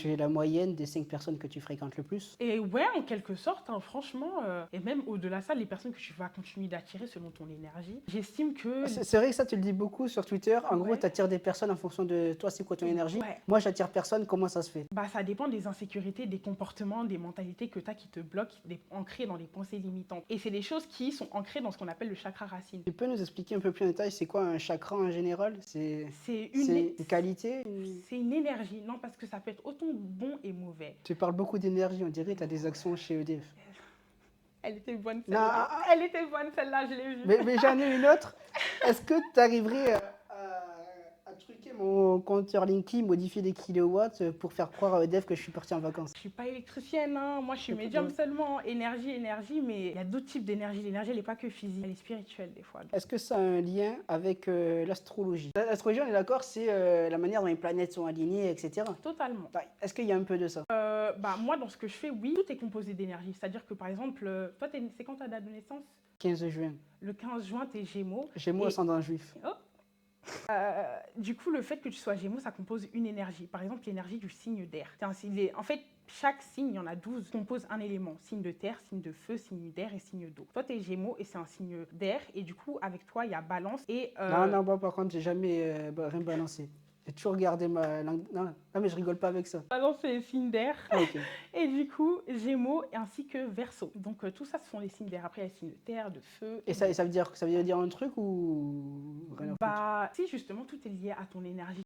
tu es la moyenne des 5 personnes que tu fréquentes le plus. Et ouais, en quelque sorte, hein, franchement, et même au-delà de ça, les personnes que tu vas continuer d'attirer selon ton énergie, j'estime que... C'est vrai que ça, tu le dis beaucoup sur Twitter. En gros, Ouais, tu attires des personnes en fonction de toi, c'est quoi ton énergie. ouais. Moi, j'attire personne, comment ça se fait? Bah, ça dépend des insécurités, des comportements, des mentalités que tu as qui te bloquent, ancrées dans des pensées limitantes. Et c'est des choses qui sont ancrées dans ce qu'on appelle le chakra racine. Tu peux nous expliquer un peu plus en détail, c'est quoi un chakra en général? C'est C'est une qualité? c'est une énergie, non, parce que ça peut être autant bon et mauvais. Tu parles beaucoup d'énergie, on dirait que tu as des actions chez EDF. Elle était bonne Non, celle-là. Elle était bonne celle-là, je l'ai vue. mais j'en ai une autre. Est-ce que tu arriverais à truquer mon compteur Linky, modifier les kilowatts pour faire croire à EDF que je suis parti en vacances? Je suis pas électricienne, hein. Moi je suis médium seulement. Énergie, mais il y a d'autres types d'énergie. L'énergie, elle n'est pas que physique, elle est spirituelle des fois. Est-ce que ça a un lien avec l'astrologie? L'astrologie, on est d'accord, c'est la manière dont les planètes sont alignées, etc. Totalement. Est-ce qu'il y a un peu de ça? Bah, moi, dans ce que je fais, oui, tout est composé d'énergie. C'est-à-dire que par exemple, toi, c'est quand ta date de naissance? 15 juin. Le 15 juin, tu es Gémeaux. Gémeaux, ascendant juif. Oh. Du coup, le fait que tu sois Gémeaux, ça compose une énergie. Par exemple, l'énergie du signe d'air. En fait, chaque signe, il y en a 12, compose un élément. Signe de terre, signe de feu, signe d'air et signe d'eau. Toi, tu es Gémeaux et c'est un signe d'air. Et du coup, avec toi, il y a balance et... Non, moi, par contre, j'ai jamais rien balancé. J'ai toujours regardé ma langue. Non, mais je rigole pas avec ça. Balance, c'est signe d'air. Ah, ok. Et du coup, Gémeaux ainsi que Verseau. Donc, tout ça, ce sont les signes d'air. Après, il y a les signes de terre, de feu. Et ça veut dire un truc ou rien à foutre? Bah, si, justement, tout est lié à ton énergie.